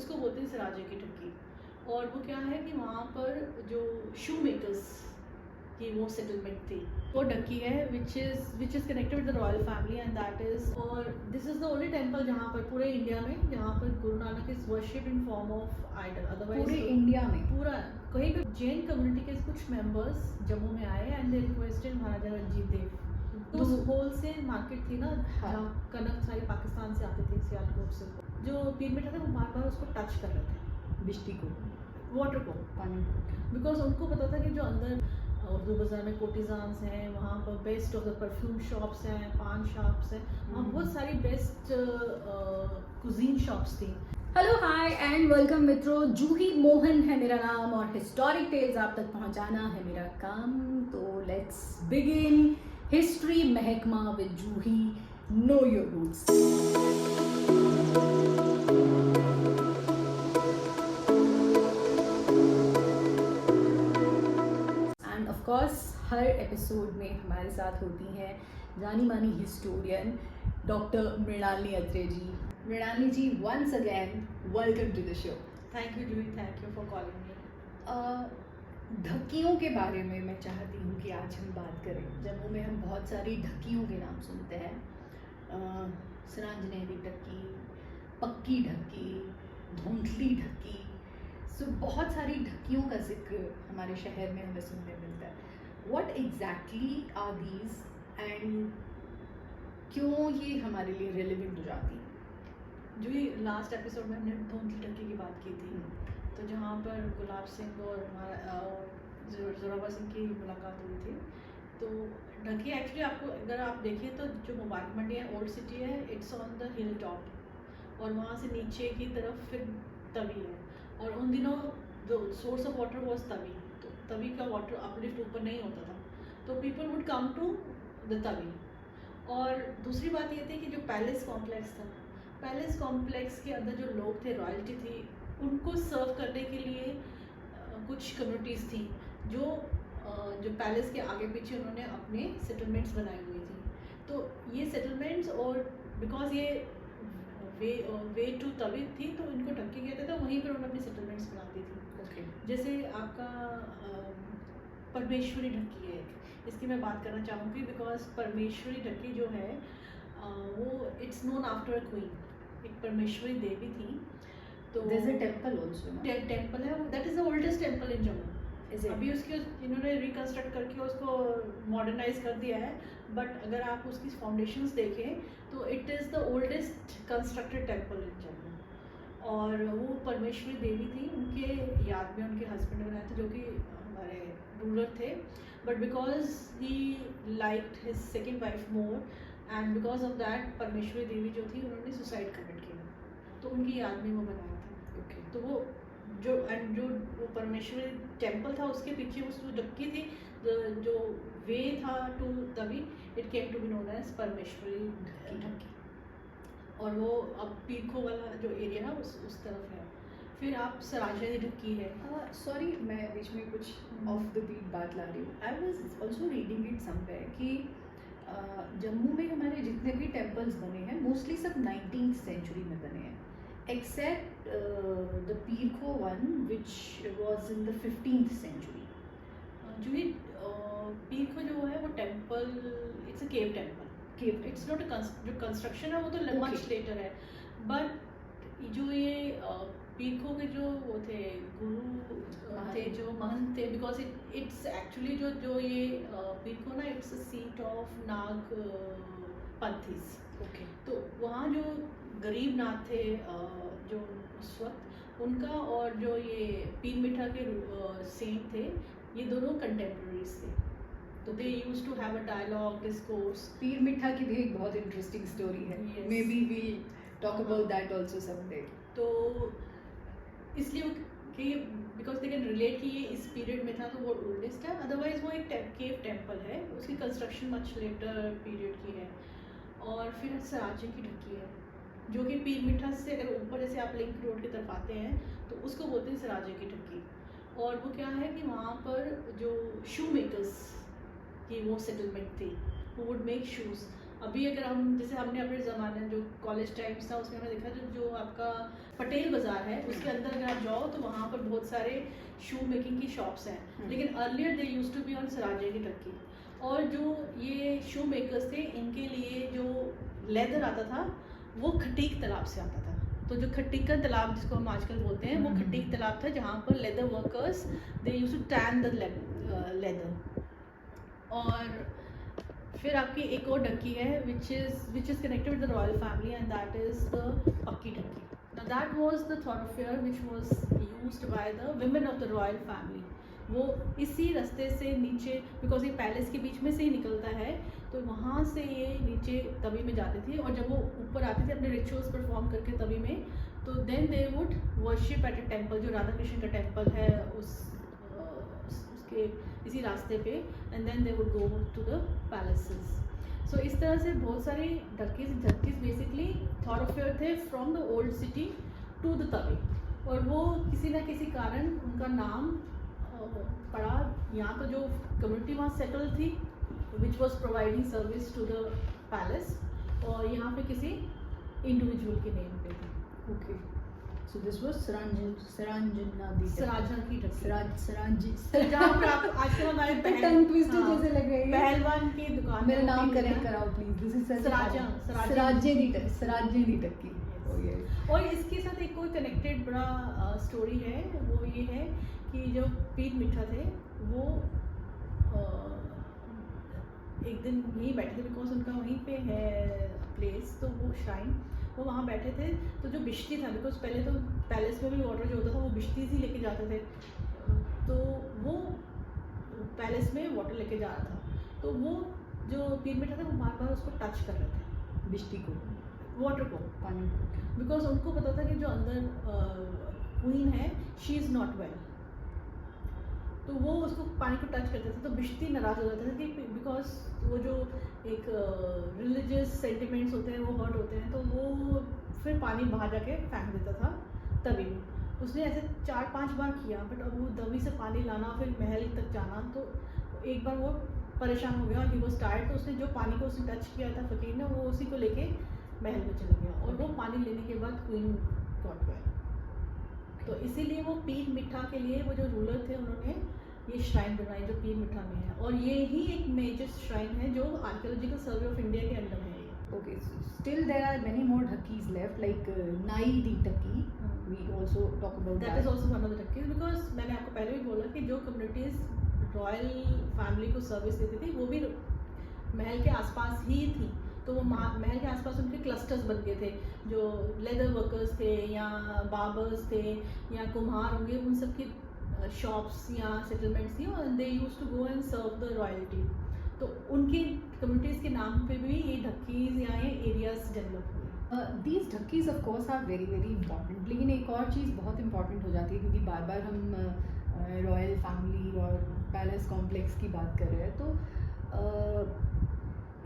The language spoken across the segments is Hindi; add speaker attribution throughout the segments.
Speaker 1: उसको बोलते हैं सराजे की ढक्की। और वो क्या है कि वहाँ पर जो शू मेकर्स की वो सेटलमेंट थी, वो ढक्की है which is connected with the royal family and that is, और this is the only temple जहाँ पर पूरे इंडिया में जहाँ पर Guru Nanak is worship in form of idol. Otherwise
Speaker 2: पूरे इंडिया में
Speaker 1: पूरा कहीं पे जैन कम्युनिटी के कुछ मेंबर्स जम्मू में आए एंड दे रिक्वेस्टेड महाराजा रंजीत देव, तो होलसेल मार्केट थी ना,
Speaker 2: हाँ।
Speaker 1: जहाँ कनक सारी पाकिस्तान से आते थे सियालकोट से, जो पीर मिठा थे वो बार बार उसको टच कर रहे थे,
Speaker 2: बिजली को,
Speaker 1: वाटर को,
Speaker 2: पानी,
Speaker 1: बिकॉज उनको पता था कि जो अंदर उर्दू बाज़ार में कोटिजान्स हैं, वहाँ पर best of the perfume shops हैं, पान शॉप्स हैं, वहाँ बहुत सारी बेस्ट कुजीन शॉप्स थी।
Speaker 2: हेलो हाय एंड वेलकम मित्रों, जूही मोहन है मेरा नाम और हिस्टोरिक टेल्स आप तक पहुंचाना है मेरा काम। तो लेट्स बिगिन हिस्ट्री महकमा with Juhi, know your roots. And of course हर एपिसोड में हमारे साथ होती हैं जानी मानी historian doctor Mrinalini Atre ji. Mrinalini ji, once again welcome to the show।
Speaker 1: Thank you Juhi, thank you for calling me.
Speaker 2: ढक्कियों के बारे में मैं चाहती हूँ कि आज हम बात करें। जम्मू में हम बहुत सारी ढक्कियों के नाम सुनते हैं, सरांजनेरी ढक्की, पक्की ढक्की, धुंधली ढक्की, सो बहुत सारी ढक्कियों का जिक्र हमारे शहर में हमें सुनने मिलता है। What exactly are these and क्यों ये हमारे लिए रेलिवेंट हो जाती है?
Speaker 1: जो ये लास्ट एपिसोड में हमने धुंधली ढक्की की बात की थी, तो जहाँ पर गुलाब सिंह और जोरावर सिंह की मुलाकात हुई थी, तो ढक्की एक्चुअली आपको अगर आप देखें तो जो मुबारक मंडी है, ओल्ड सिटी है, it's on the hill top, और वहाँ से नीचे की तरफ फिर तवी है, और उन दिनों जो source of water was Tawi, तो तवी का वाटर अपलिफ्ट ऊपर नहीं होता था, तो people would come to the Tawi. और दूसरी बात ये थी कि जो पैलेस कॉम्प्लेक्स था, पैलेस कॉम्प्लेक्स के अंदर जो लोग थे, रॉयल्टी थी, उनको सर्व करने के लिए कुछ कम्युनिटीज़ थी जो पैलेस के आगे पीछे उन्होंने अपने सेटलमेंट्स बनाई हुई थी। तो ये सेटलमेंट्स, और बिकॉज ये वे टू तवी थी, तो इनको ढक्की कहते थे, वहीं पर उन्होंने अपनी सेटलमेंट्स बनाती थी।
Speaker 2: Okay.
Speaker 1: जैसे आपका परमेश्वरी ढक्की है, इसकी मैं बात करना चाहूँगी, बिकॉज परमेश्वरी ढक्की जो है वो it's known after a queen, एक परमेश्वरी देवी थी। तो
Speaker 2: There's a temple also, no?
Speaker 1: Temple है, that is the oldest temple in Jammu.
Speaker 2: Is it?
Speaker 1: अभी उसके इन्होंने रिकन्स्ट्रक्ट करके उसको मॉडर्नाइज कर दिया है, बट अगर आप उसकी फाउंडेशंस देखें तो it is the oldest constructed temple in Jammu. और वो परमेश्वरी देवी थी, उनके याद में उनके हस्बैंड बनाए थे जो कि हमारे रूलर थे, but because he liked his second wife more, and because of that Parmeshwari Devi जो थी उन्होंने सुसाइड कमिट किया, तो उनकी याद में वो बनाया था।
Speaker 2: Okay.
Speaker 1: तो वो जो वो परमेश्वरी टेम्पल था, उसके पीछे उस जो ढक्की थी, जो वे था टू तभी, it came to be known as Parmeshwari Dhakki. और वो अब पीरखो वाला जो एरिया है उस तरफ है। फिर आप सराजनी ढक्की है।
Speaker 2: सॉरी, मैं बीच में कुछ ऑफ द बीट बात ला रही हूँ। I was also reading it somewhere कि जम्मू में हमारे जितने भी टेम्पल्स बने हैं मोस्टली सब 19th सेंचुरी में बने हैं, except the Pirkho one which was in the 15th century।
Speaker 1: जो ये पीरखो जो है वो temple, it's a cave temple, it's not जो कंस्ट्रक्शन है वो तो मच लेटर है, बट जो ये पीरखो के जो वो थे गुरु थे, जो महंत थे, बिकॉज इट्स एक्चुअली जो ये पीरखो ना, इट्स अ सीट ऑफ नाग पंथीज।
Speaker 2: ओके।
Speaker 1: तो वहाँ जो गरीब नाथ थे जो उस वक्त, उनका और जो ये पीर मिठा के सेंट थे, ये दोनों कंटेम्प्रेरीज थे, तो they used to have a dialogue discourse.
Speaker 2: Peer Mitha की भी एक बहुत इंटरेस्टिंग स्टोरी है,
Speaker 1: Yes.
Speaker 2: Maybe we talk about that also someday.
Speaker 1: तो इसलिए कि बिकॉज दे कैन रिलेट कि ये इस पीरियड में था, तो वो ओल्डेस्ट है, अदरवाइज वो एक केव टेम्पल है, उसकी कंस्ट्रक्शन मच लेटर पीरियड की है। और फिर सराजे की ढक्की है, जो कि पीर मिठा से अगर ऊपर जैसे आप लिंक रोड की तरफ आते हैं तो उसको बोलते हैं सराजे की ढक्की। और वो क्या है कि वहाँ पर जो शू मेकर्स की वो सेटलमेंट थी, वो वुड मेक शूज़। अभी अगर हम जैसे हमने अपने ज़माने जो कॉलेज टाइम्स था उसमें हमने देखा जो आपका पटेल बाज़ार है उसके अंदर अगर आप जाओ तो वहाँ पर बहुत सारे शू मेकिंग की शॉप्स हैं, लेकिन earlier they used to be on सराजे की टक्की। और जो ये शू मेकर्स थे इनके लिए जो लेदर आता था वो खटीक तालाब से आता था। तो जो खटीक का तालाब जिसको हम आजकल बोलते हैं वो खटीक तालाब था जहाँ पर leather workers they used to tan the leather. और फिर आपकी एक और ढक्की है which is connected with the royal family and that is the Pakki Dhakki. Now that was the thoroughfare which was used by the women of the royal family। वो इसी रास्ते से नीचे, बिकॉज ये पैलेस के बीच में से ही निकलता है, तो वहाँ से ये नीचे तवी में जाते थे और जब वो ऊपर आते थे अपने रिचुअल्स परफॉर्म करके तवी में, तो then they would worship at a temple, जो राधा कृष्ण का टेम्पल है उसके इसी रास्ते पे, and then they would go to the palaces. So इस तरह से बहुत सारी ढक्कीज बेसिकली थॉरोफेयर थे from the old city to the Tawi, और वो किसी ना किसी कारण उनका नाम पड़ा यहाँ तो जो कम्युनिटी वहाँ सेटल थी which was providing service to the palace, और यहाँ पे किसी इंडिविजुअल के नेम पे थी।
Speaker 2: ओके, सो दिस वाज सरांजना की
Speaker 1: जहाँ पर आप आजकल हमारे
Speaker 2: टंग ट्विस्टर जैसे लग रही है।
Speaker 1: पहलवान की दुकान,
Speaker 2: मेरा नाम करेक्ट कराओ प्लीज। दिस इज सराजे दी टक्की।
Speaker 1: और इसके साथ एक कोई कनेक्टेड बड़ा स्टोरी है, वो ये है कि जो पीर मिठा थे वो एक दिन यहीं बैठे थे, बिकॉज उनका वहीं पे है प्लेस, तो वो श्राइन, वो वहाँ बैठे थे, तो जो बिश्ती था, बिकॉज पहले तो पैलेस में भी वाटर जो होता था वो बिश्ती से लेके जाते थे, तो वो पैलेस में वाटर लेके जा रहा था, तो वो जो पीर मिठा था वो बार बार उसको टच कर रहे थे,
Speaker 2: बिश्ती को,
Speaker 1: वाटर को,
Speaker 2: पानी,
Speaker 1: बिकॉज उनको पता था कि जो अंदर क्वीन है शी इज़ नॉट वेल, तो वो उसको पानी को टच करते थे, तो बिश्ती नाराज़ हो जाते थे कि बिकॉज वो जो एक रिलीजियस सेंटिमेंट्स होते हैं वो हर्ट होते हैं, तो वो फिर पानी बाहर जाके फेंक देता था तवी में। उसने ऐसे 4-5 बार किया, बट अब वो तवी से पानी लाना फिर महल तक जाना, तो एक बार वो परेशान हो गया, ही वॉज टायर्ड, तो उसने जो पानी को उसने टच किया था फकीर ने, वो उसी को लेके महल में चला गया, और वो पानी लेने के बाद क्वीन गॉट वेल। तो इसीलिए वो पीर मिठा के लिए वो जो रूलर थे उन्होंने ये श्राइन बनाई जो पीर मिठा में है, और ये ही एक मेजर श्राइन है जो आर्कियोलॉजिकल सर्वे ऑफ इंडिया के अंडर है।
Speaker 2: Okay, so still there are many more dhakkis left, like Nai di Dhakki. We also talk about that.
Speaker 1: That is also one of the dhakkis, because मैंने आपको पहले भी बोला कि जो कम्युनिटीज़ रॉयल फैमिली को सर्विस देती थी वो भी महल के आसपास ही थी, तो वो महल के आसपास उनके क्लस्टर्स बन गए थे, जो लेदर वर्कर्स थे या बार्बर्स थे या कुम्हार होंगे, उन सब की शॉप्स या सेटलमेंट्स थी, और they used to go and serve the royalty, तो उनकी कम्युनिटीज़ के नाम पे भी ये ढक्कीज या ये एरियाज डेवलप हुए।
Speaker 2: दीज ढक्कीज of course are very very important, लेकिन एक और चीज़ बहुत इंपॉर्टेंट हो जाती है, क्योंकि बार बार हम रॉयल फैमिली और पैलेस कॉम्प्लेक्स की बात कर रहे हैं, तो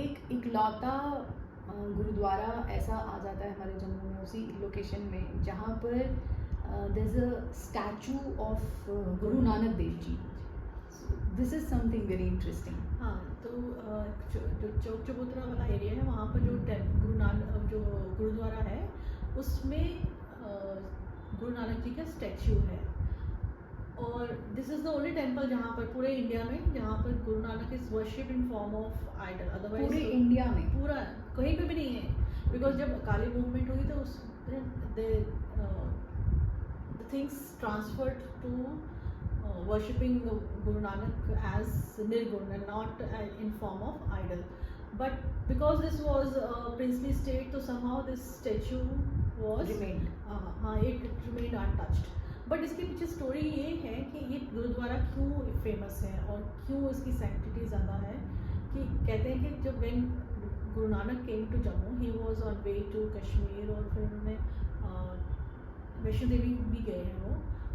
Speaker 2: एक इकलौता गुरुद्वारा ऐसा आ जाता है हमारे जम्मू में, उसी लोकेशन में, जहाँ पर there is a statue of Guru Nanak Dev ji. This is something very interesting.
Speaker 1: हाँ, तो जो चौक चबूतरा वाला एरिया है वहाँ पर जो गुरु नानक जो गुरुद्वारा है उसमें गुरु नानक जी का स्टैचू है, और this is the only temple जहाँ पर पूरे इंडिया में जहाँ पर Guru Nanak is worship in form of idol. Otherwise
Speaker 2: पूरे इंडिया में
Speaker 1: पूरा कहीं पे भी नहीं है, बिकॉज जब अकाली मूवमेंट हुई तो उस things transferred to worshipping Guru Nanak as Nirgun and not in form of idol. But because this was a princely state, so somehow this statue was
Speaker 2: remained.
Speaker 1: It remained untouched. But इसके पीछे स्टोरी ये है कि ये गुरुद्वारा क्यों फेमस है और क्यों इसकी सैंक्टिटी ज़्यादा है, कि कहते हैं कि जब when Guru Nanak came to Jammu, he was on way to Kashmir, और फिर उन्होंने वैष्णो देवी भी गए हैं वो,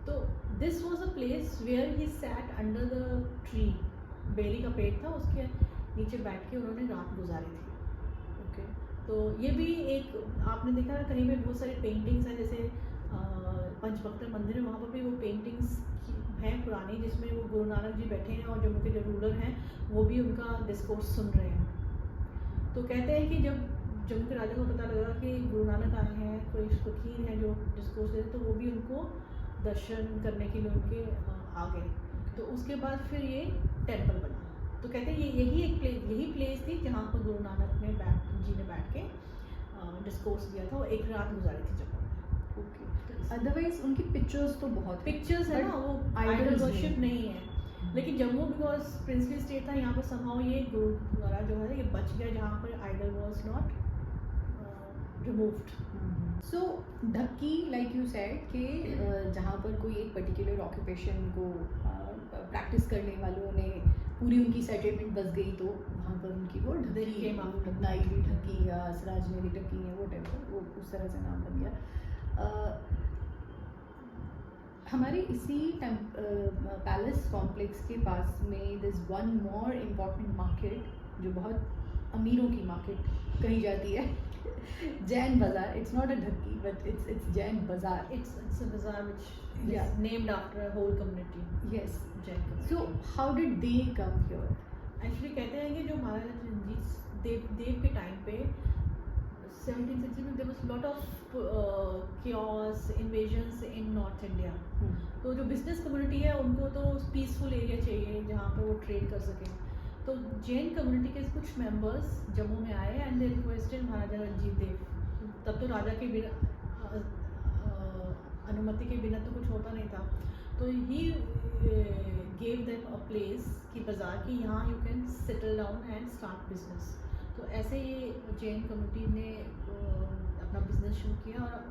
Speaker 1: तो this was a place where he sat under the tree, बेरी का पेड़ था उसके नीचे बैठ के उन्होंने रात गुजारी थी। ओके, तो ये भी एक आपने देखा कहीं पे बहुत सारी पेंटिंग्स हैं, जैसे पंचभक्तर मंदिर है वहाँ पर भी वो पेंटिंग्स हैं पुरानी, जिसमें वो गुरु नानक जी बैठे हैं और जम्मू के जो रूलर हैं वो भी उनका डिस्कोर्स सुन रहे हैं। तो कहते हैं कि जब जम्मू के राजा को पता लगा कि गुरु नानक आए हैं, कोई फकीर हैं जो डिस्कोर्स दे रहे, तो वो भी उनको दर्शन करने के लिए उनके आ गए। तो उसके बाद फिर ये टेम्पल बना। तो कहते हैं ये यही प्लेस थी जहाँ पर गुरु नानक ने बैठ के डिस्कोर्स दिया था और एक रात गुजारी थी जम्मू में।
Speaker 2: ओके, अदरवाइज उनकी पिक्चर्स तो बहुत
Speaker 1: पिक्चर्स है ना, वो आइडल
Speaker 2: idols
Speaker 1: वर्शिप
Speaker 2: नहीं
Speaker 1: नहीं है। लेकिन जम्मू बिकॉज प्रिंसली स्टेट था, यहाँ पर समहाउ ये गुरुद्वारा जो है ये बच गया जहाँ पर आइडल वाज नॉट रिमूव्ड।
Speaker 2: सो ढक्की, लाइक यू सेड कि जहाँ पर कोई एक पर्टिकुलर ऑक्यूपेशन को प्रैक्टिस करने वालों ने पूरी उनकी सेटलमेंट बस गई, तो वहाँ पर उनकी वो ढक्की नाइली ढक्की या सराजनेरी ढक्की है, वो टेम्पल वो उस तरह से नाम बन गया। हमारे इसी पैलेस कॉम्प्लेक्स के पास में this one more important market जो बहुत अमीरों की मार्केट कही जाती है, जैन बाजार। इट्स नॉट अ ढक्की बट इट्स जैन बाजार।
Speaker 1: It's a bazaar which
Speaker 2: Yeah.
Speaker 1: is named after a whole community.
Speaker 2: Yes.
Speaker 1: Jain community.
Speaker 2: So how did they come here?
Speaker 1: Actually कहते हैं कि जो महाराजा रणजीत देव के टाइम पे 17th century में there was lot of chaos, invasions in North India. तो जो बिजनेस कम्युनिटी है उनको तो पीसफुल एरिया चाहिए जहाँ पर वो ट्रेड कर सकें। तो जैन कम्युनिटी के कुछ मेंबर्स जम्मू में आए एंड दे रिक्वेस्टेड महाराजा रणजीत देव। तब तो राजा के बिना अनुमति के बिना तो कुछ होता नहीं था। तो he gave them a place की बाज़ार की, यहाँ you can settle down and start business. तो ऐसे ही जैन कम्युनिटी ने अपना बिजनेस शुरू किया और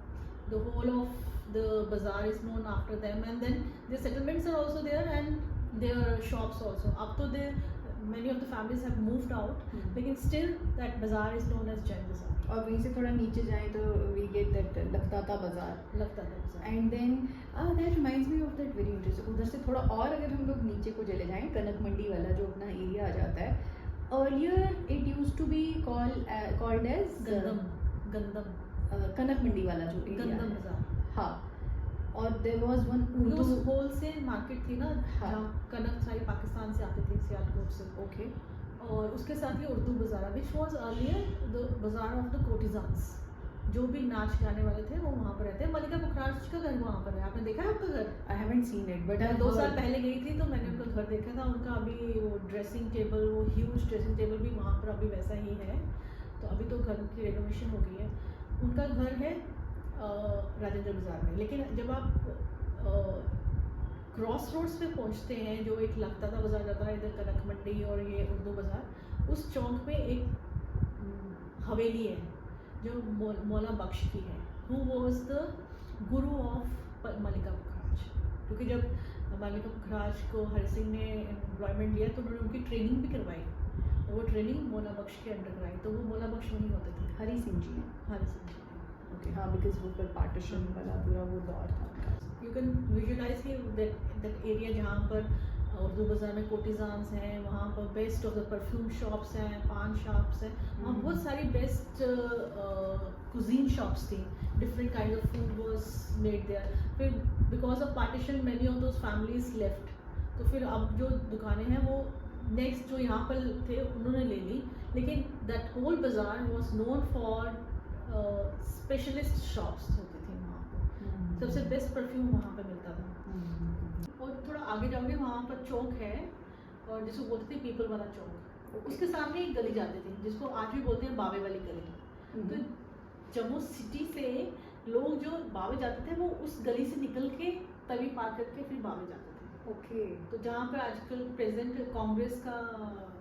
Speaker 1: the whole of the bazaar is known after them and then the settlements are also there and there shops also. अब तो दे many of the families have moved out, लेकिन still that bazaar is known as Jain bazaar.
Speaker 2: और वहीं से थोड़ा नीचे जाएं तो we get that लखताता बाजार।
Speaker 1: लगता था bazaar.
Speaker 2: And then that reminds me of that very interesting। उधर से थोड़ा और अगर हम लोग नीचे को चले जाएं, कनक मंडी वाला जो अपना एरिया आ जाता है, earlier it used to be called as
Speaker 1: गंदम
Speaker 2: कनक मंडी वाला जो एरिया
Speaker 1: गंदम
Speaker 2: है।
Speaker 1: बाजार।
Speaker 2: हाँ, और there was one Urdu
Speaker 1: wholesale market थी ना,
Speaker 2: हाँ।
Speaker 1: जहाँ कनक सारी पाकिस्तान से आती थी, सियालकोट से।
Speaker 2: ओके,
Speaker 1: और उसके साथ ही उर्दू बाजार विच वॉज अर्लियर द बाजार ऑफ द कोटिजान्स। जो भी नाच गाने वाले थे वो वहाँ पर रहते हैं। मलिका मुखराज का घर वहाँ पर है, आपने देखा है आपका घर?
Speaker 2: I haven't seen it but
Speaker 1: मैं
Speaker 2: I've
Speaker 1: 2 साल
Speaker 2: heard।
Speaker 1: पहले गई थी तो मैंने उनका घर देखा था। उनका अभी वो ड्रेसिंग टेबल, वो ह्यूज ड्रेसिंग टेबल भी वहाँ पर अभी वैसा ही है। तो अभी तो घर की रेनोवेशन हो गई है। उनका घर है राजेंद्र बाजार में। लेकिन जब आप क्रॉस रोड्स पे पहुंचते हैं, जो एक लखताता बाजार जाता है इधर कनक मंडी और ये उर्दू बाजार, उस चौक में एक हवेली है जो मौला बख्श की है, who was the Guru of मलिका मुखराज। क्योंकि जब मलिका मुखराज को हरि सिंह ने एम्प्लॉयमेंट लिया तो उन्होंने उनकी ट्रेनिंग भी करवाई, और वो ट्रेनिंग मौला बख्श के अंडर कराई। तो वो मौला बख्श वहीं होते थे,
Speaker 2: हरी सिंह जी ने।
Speaker 1: हरि सिंह जी।
Speaker 2: ओके, हाँ, बिकॉज वो पर पार्टीशन वाला पूरा वो दौर था उनका।
Speaker 1: यू कैन विजुलाइज कि दैट एरिया जहाँ पर उर्दू बाज़ार में कोटिजान्स हैं, वहाँ पर best of the perfume shops हैं, पान शॉप्स हैं, वहाँ बहुत सारी बेस्ट कुजीन शॉप्स थी। Different kind of food was made there. फिर because of partition many of those families left, तो फिर अब जो दुकानें हैं वो नेक्स्ट जो यहाँ पर थे उन्होंने ले ली। लेकिन दैट होल बाज़ार was known for specialist shops होती थी वहाँ पर। सबसे बेस्ट परफ्यूम वहाँ पे मिलता था। और थोड़ा आगे जाओगे वहाँ पर चौक है, और जिसको बोलते थे पीपल वाला चौक। उसके सामने एक गली जाती थी जिसको आज भी बोलते हैं बावे वाली गली। तो जम्मू सिटी से लोग जो बावे जाते थे वो उस गली से निकल के तवी पार करके फिर बावे जाते थे।
Speaker 2: ओके,
Speaker 1: तो जहाँ पर आजकल प्रेजेंट कांग्रेस का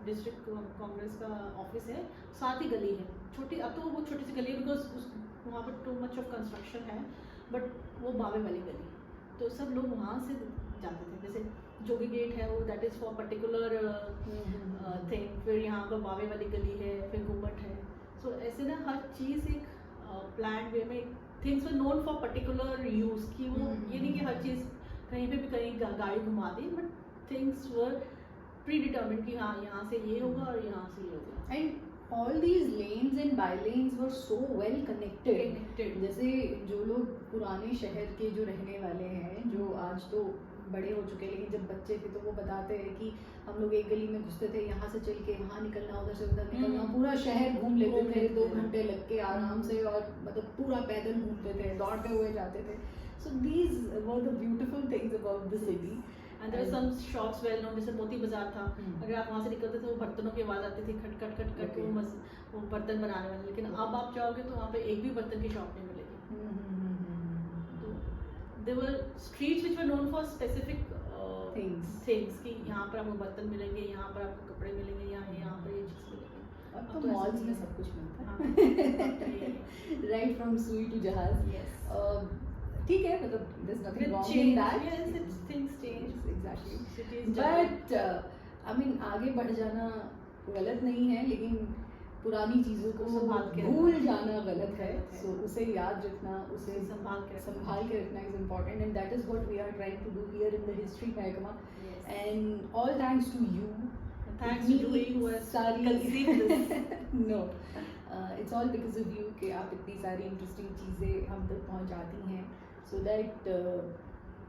Speaker 1: डिस्ट्रिक्ट कांग्रेस का ऑफिस है, साथ ही गली है छोटी। अब तो वो छोटी सी गली है बिकॉज वहाँ पर टू मच ऑफ कंस्ट्रक्शन है, बट वो बावे वाली गली। तो सब लोग वहाँ से जाते थे। जैसे जोगी गेट है वो that is for particular thing. फिर यहाँ पर बावे वाली गली है, फिर गुम्बट है। सो ऐसे ना हर चीज़ एक प्लान वे में things were known for particular use की वो ये नहीं कि हर चीज़ कहीं पे भी कहीं गाड़ी घुमा दी, but things were predetermined कि हाँ यहाँ से ये होगा और यहाँ से ये होगा।
Speaker 2: And all these lanes and bylanes were so well connected.
Speaker 1: Connected.
Speaker 2: जैसे जो लोग पुराने शहर के जो रहने वाले हैं, जो आज तो बड़े हो चुके हैं, लेकिन जब बच्चे थे तो वो बताते हैं कि हम लोग एक गली में घुसते थे, यहाँ से चल के यहाँ निकलना, उधर से उधर निकलना, पूरा शहर घूम लेते थे 2 घंटे लग के आराम से, और मतलब पूरा पैदल घूमते थे, दौड़ते हुए जाते थे. So these were the beautiful things about the city.
Speaker 1: And there were some shops well known, जैसे मोती बाजार था. अगर आप वहाँ से निकलते थे वो बर्तनों की आवाज़ आती थी, खट खट खट खट, वो बर्तन बनाने वाले. लेकिन अब आप जाओगे तो वहाँ पे एक भी बर्तन की शॉप नहीं मिलेगी. तो there were streets which were known for specific things कि यहाँ पर आपको बर्तन मिलेंगे, यहाँ पर आपको कपड़े मिलेंगे, यहाँ पर ये चीज़ मिलेगी.
Speaker 2: अब तो मॉल्स में सब कुछ मिलता है. Right from सुई to जहाज.
Speaker 1: Yes.
Speaker 2: ठीक है, मतलब there's nothing wrong in that.
Speaker 1: Yes, things change.
Speaker 2: Exactly.
Speaker 1: Cities
Speaker 2: But I mean आगे बढ़ जाना गलत नहीं है, लेकिन पुरानी चीज़ों को
Speaker 1: संभाल के
Speaker 2: भूल जाना गलत है. So उसे याद रखना, उसे
Speaker 1: संभाल के
Speaker 2: रखना is important, and that is what we are trying to do here in the History Mahakama.
Speaker 1: Yes.
Speaker 2: And all thanks to you.
Speaker 1: Thanks to you who has conceived this.
Speaker 2: No, it's all because of you कि आप इतनी सारी interesting चीज़ें हम तक पहुँचाती हैं, so that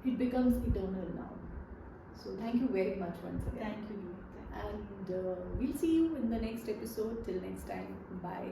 Speaker 2: it becomes eternal now. So thank you very much once again.
Speaker 1: Thank you.
Speaker 2: And we'll see you in the next episode. Till next time, bye.